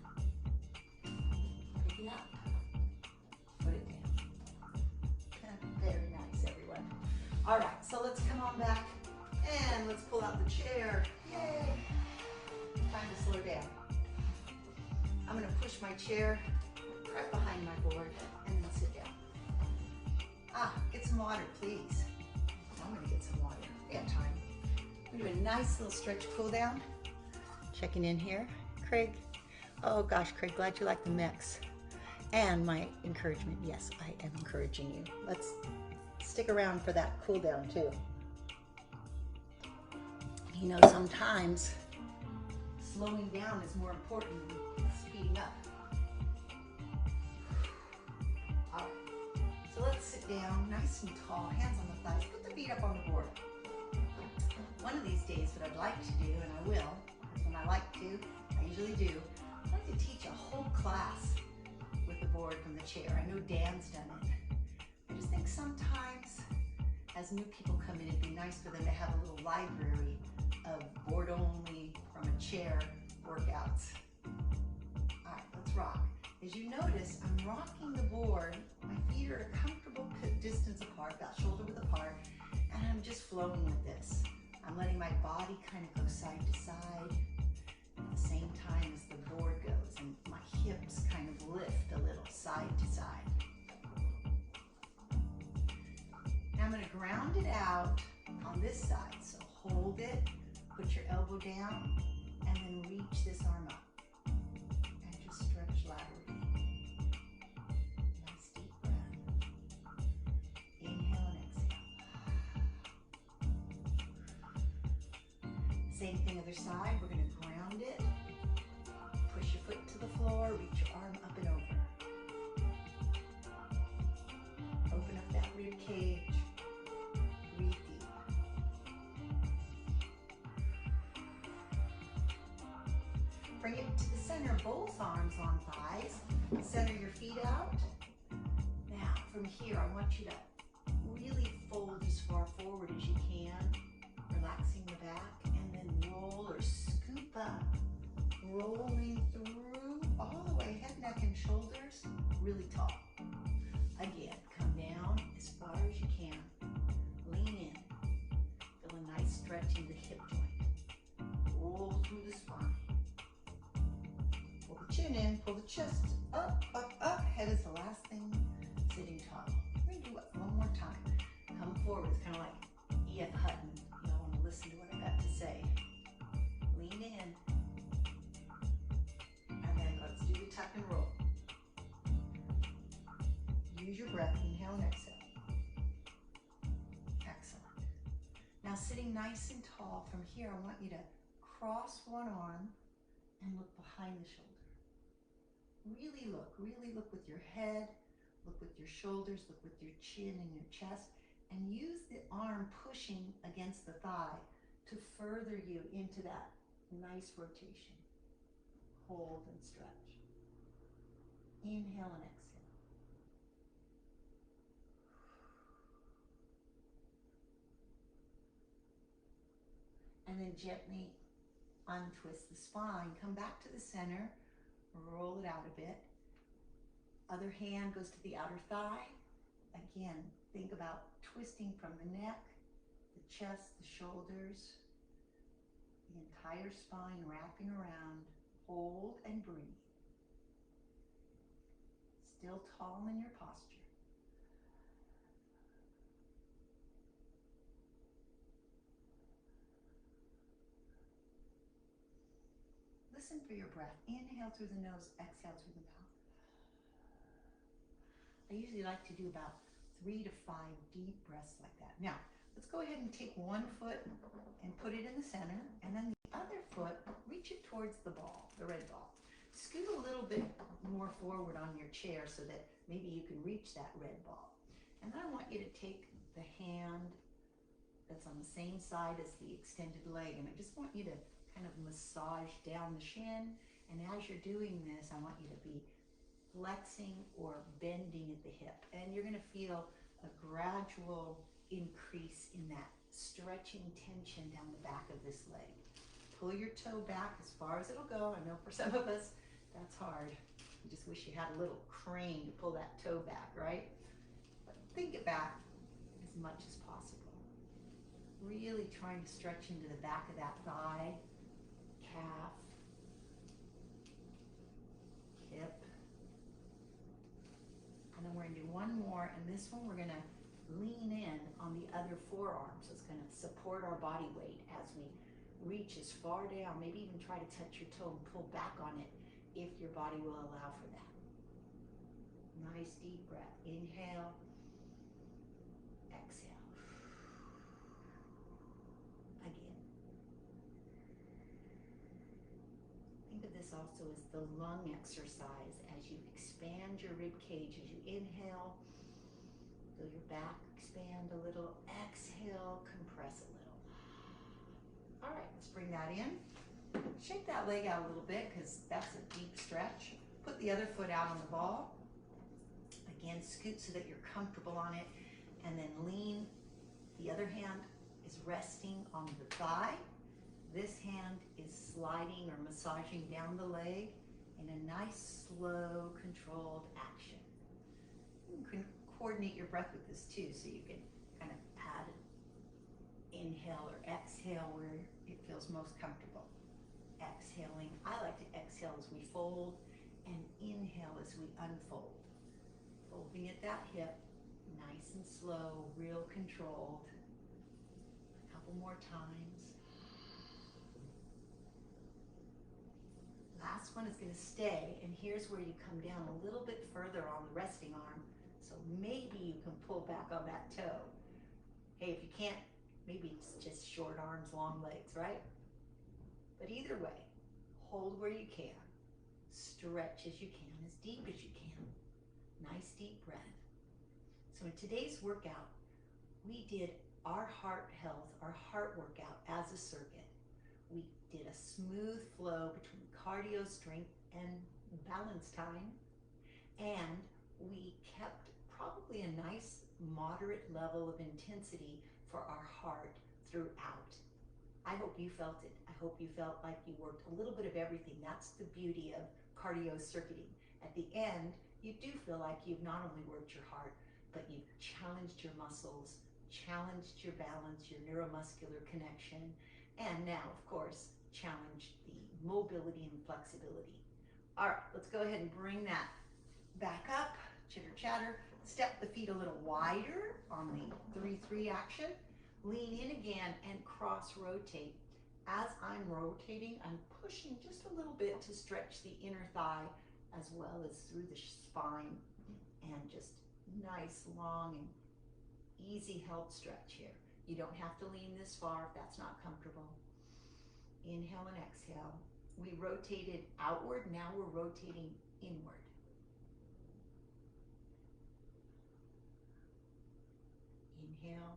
Speaker 1: come back, and let's pull out the chair. Yay! Time to slow down. I'm going to push my chair right behind my board and then sit down. Get some water, please. I'm going to get some water. We have time. We're doing a nice little stretch cool down. Checking in here. Craig. Oh gosh, Craig, glad you like the mix. And my encouragement. Yes, I am encouraging you. Let's stick around for that cool down too. You know, sometimes slowing down is more important than speeding up. All right, so let's sit down nice and tall, hands on the thighs, put the feet up on the board. One of these days, what I'd like to do, and I will, when I like to, I usually do, I'd like to teach a whole class with the board from the chair. I know Dan's done it. I just think sometimes as new people come in, it'd be nice for them to have a little library of board only from a chair workouts. All right, let's rock. As you notice, I'm rocking the board. My feet are at a comfortable distance apart, about shoulder width apart, and I'm just flowing with this. I'm letting my body kind of go side to side at the same time as the board goes, and my hips kind of lift a little side to side. Now I'm going to ground it out on this side, so hold it, put your elbow down, and then reach this arm up, and just stretch laterally. Nice deep breath. Inhale and exhale. Same thing other side, we're going to ground it, push your foot to the floor, reach your arm up and over. Open up that rib cage, breathe deep. Bring it to the center, both arms on thighs, center your feet out. Now from here, I want you to really fold as far forward as you can, relaxing the back, and then roll or scoop up, rolling through all the way, head, neck, and shoulders, really tall. Again, come down as far as you can, lean in, feel a nice stretch in the hip joint, roll through the spine, pull the chin in, pull the chest up, up, up, head is the last thing, sitting tall. We're going to do it one more time. Come forward, it's kind of like E.F. Hutton. You all want to listen to what I got to say. Lean in, and then let's do the tuck and roll. Use your breath, inhale and exhale. Excellent. Now sitting nice and tall, from here I want you to cross one arm and look behind the shoulder. Really look with your head, look with your shoulders, look with your chin and your chest, and use the arm pushing against the thigh to further you into that nice rotation. Hold and stretch. Inhale and exhale. And then gently untwist the spine. Come back to the center, roll it out a bit. Other hand goes to the outer thigh. Again, think about twisting from the neck, the chest, the shoulders, the entire spine wrapping around. Hold and breathe. Still tall in your posture. Listen for your breath. Inhale through the nose, exhale through the mouth. I usually like to do about 3 to 5 deep breaths like that. Now, let's go ahead and take one foot and put it in the center, and then the other foot, reach it towards the ball, the red ball. Scoot a little bit more forward on your chair so that maybe you can reach that red ball. And then I want you to take the hand that's on the same side as the extended leg, and I just want you to kind of massage down the shin. And as you're doing this, I want you to be flexing or bending at the hip. And you're going to feel a gradual increase in that stretching tension down the back of this leg. Pull your toe back as far as it'll go. I know for some of us, that's hard. You just wish you had a little crane to pull that toe back, right? But think it back as much as possible. Really trying to stretch into the back of that thigh, calf, hip. And then we're going to do one more, and this one we're going to lean in on the other forearm. So it's going to support our body weight as we reach as far down, maybe even try to touch your toe and pull back on it if your body will allow for that. Nice deep breath. Inhale, exhale. Again. Think of this also as the lung exercise as you expand your rib cage. As you inhale, feel your back expand a little. Exhale, compress a little. All right, let's bring that in. Shake that leg out a little bit because that's a deep stretch. Put the other foot out on the ball. Again, scoot so that you're comfortable on it, and then lean. The other hand is resting on the thigh. This hand is sliding or massaging down the leg in a nice, slow, controlled action. You can coordinate your breath with this too, so you can kind of add an inhale or exhale where it feels most comfortable. Exhaling. I like to exhale as we fold and inhale as we unfold. Folding at that hip, nice and slow, real controlled. A couple more times. Last one is going to stay, and here's where you come down a little bit further on the resting arm, so maybe you can pull back on that toe. Hey, if you can't, maybe it's just short arms, long legs, right? But either way, hold where you can. Stretch as you can, as deep as you can. Nice deep breath. So in today's workout, we did our heart health, our heart workout as a circuit. We did a smooth flow between cardio, strength, and balance time. And we kept probably a nice moderate level of intensity for our heart throughout. I hope you felt it. I hope you felt like you worked a little bit of everything. That's the beauty of cardio circuiting. At the end, you do feel like you've not only worked your heart, but you've challenged your muscles, challenged your balance, your neuromuscular connection, and now, of course, challenged the mobility and flexibility. All right, let's go ahead and bring that back up, chitter chatter. Step the feet a little wider on the 3-3 action. Lean in again and cross rotate. As I'm rotating, I'm pushing just a little bit to stretch the inner thigh as well as through the spine, and just nice, long, and easy held stretch here. You don't have to lean this far if that's not comfortable. Inhale and exhale. We rotated outward, now we're rotating inward. Inhale.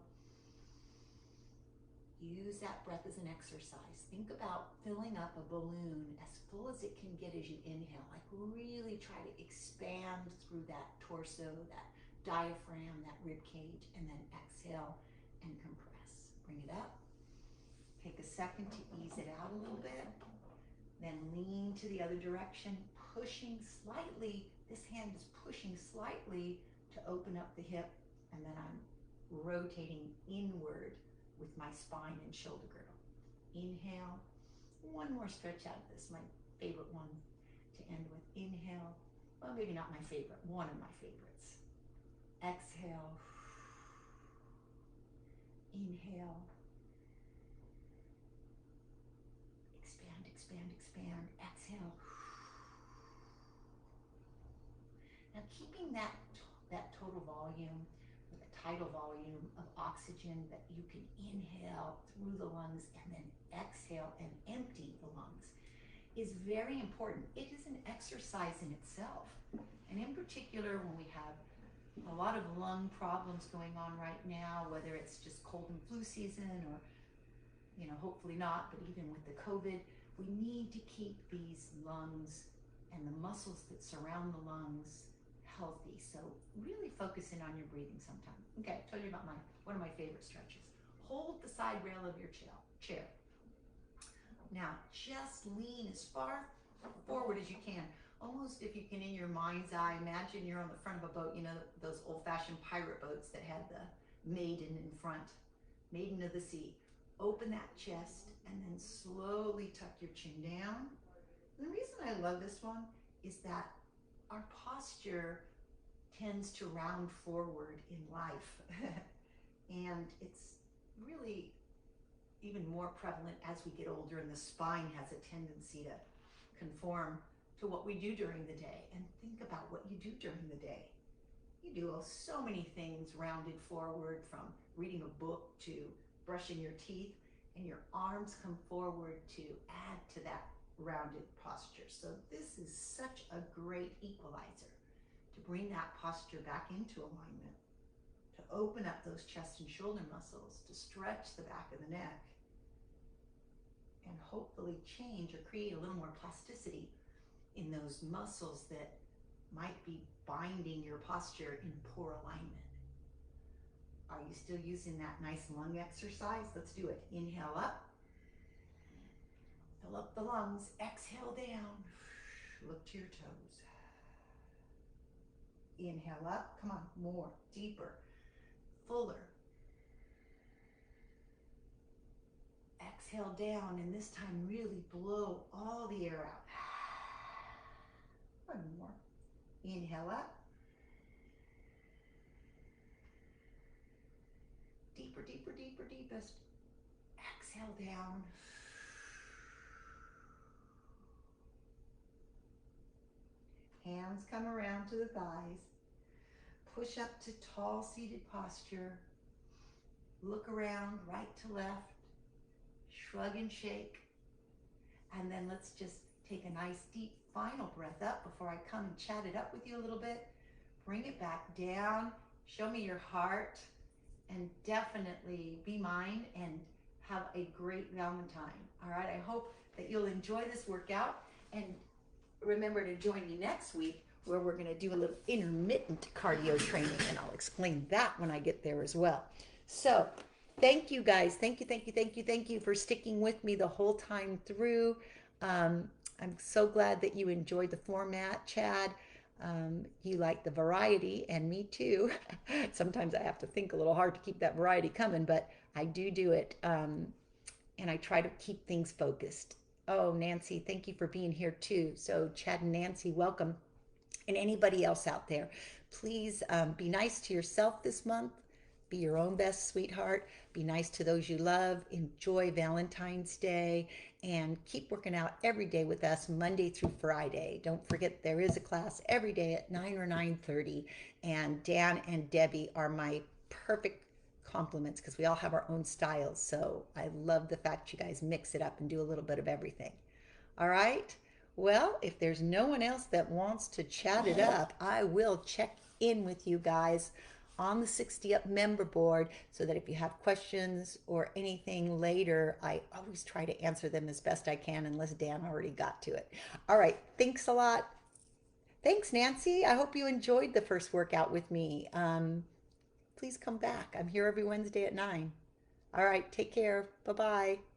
Speaker 1: Use that breath as an exercise. Think about filling up a balloon as full as it can get as you inhale. Like really try to expand through that torso, that diaphragm, that rib cage, and then exhale and compress. Bring it up. Take a second to ease it out a little bit. Then lean to the other direction, pushing slightly. This hand is pushing slightly to open up the hip, and then I'm rotating inward with my spine and shoulder girdle. Inhale. One more stretch out of this, my favorite one to end with. Inhale. Well, maybe not my favorite, one of my favorites. Exhale. Inhale. Expand, expand, expand. Exhale. Now keeping that total volume, with a tidal volume of oxygen that you can inhale through the lungs and then exhale and empty the lungs is very important. It is an exercise in itself. And in particular, when we have a lot of lung problems going on right now, whether it's just cold and flu season or, hopefully not, but even with the COVID, we need to keep these lungs and the muscles that surround the lungs healthy. So really focus in on your breathing sometime. Okay, I told you about one of my favorite stretches. Hold the side rail of your chair. Now, just lean as far forward as you can. Almost, if you can, in your mind's eye, imagine you're on the front of a boat, those old-fashioned pirate boats that had the maiden in front. Maiden of the sea. Open that chest and then slowly tuck your chin down. And the reason I love this one is that our posture tends to round forward in life. And it's really even more prevalent as we get older, and the spine has a tendency to conform to what we do during the day. And think about what you do during the day. You do so many things rounded forward, from reading a book to brushing your teeth, and your arms come forward to add to that rounded posture. So this is such a great equalizer to bring that posture back into alignment, to open up those chest and shoulder muscles, to stretch the back of the neck, and hopefully change or create a little more plasticity in those muscles that might be binding your posture in poor alignment. Are you still using that nice lung exercise? Let's do it. Inhale up. Fill up the lungs. Exhale down. Look to your toes. Inhale up. Come on, more, deeper, fuller. Exhale down, and this time really blow all the air out. One more. Inhale up. Deeper, deeper, deeper, deepest. Exhale down. Hands come around to the thighs. Push up to tall seated posture. Look around right to left. Shrug and shake. And then let's just take a nice deep final breath up before I come and chat it up with you a little bit. Bring it back down. Show me your heart. And definitely be mine and have a great Valentine. All right, I hope that you'll enjoy this workout. And remember to join me next week, where we're going to do a little intermittent cardio training, and I'll explain that when I get there as well. So thank you guys. Thank you for sticking with me the whole time through. I'm so glad that you enjoyed the format, Chad. You like the variety, and me too. Sometimes I have to think a little hard to keep that variety coming, but I do it. And I try to keep things focused. Oh, Nancy, thank you for being here too. So Chad and Nancy, welcome. And anybody else out there, please be nice to yourself this month. Be your own best sweetheart. Be nice to those you love. Enjoy Valentine's Day, and keep working out every day with us, Monday through Friday. Don't forget, there is a class every day at 9 or 9:30. And Dan and Debbie are my perfect compliments, because we all have our own styles. So I love the fact you guys mix it up and do a little bit of everything. All right. Well, if there's no one else that wants to chat it up, I will check in with you guys on the 60 Up member board, so that if you have questions or anything later, I always try to answer them as best I can, unless Dan already got to it. All right. Thanks a lot. Thanks, Nancy. I hope you enjoyed the first workout with me. Please come back. I'm here every Wednesday at 9. All right. Take care. Bye-bye.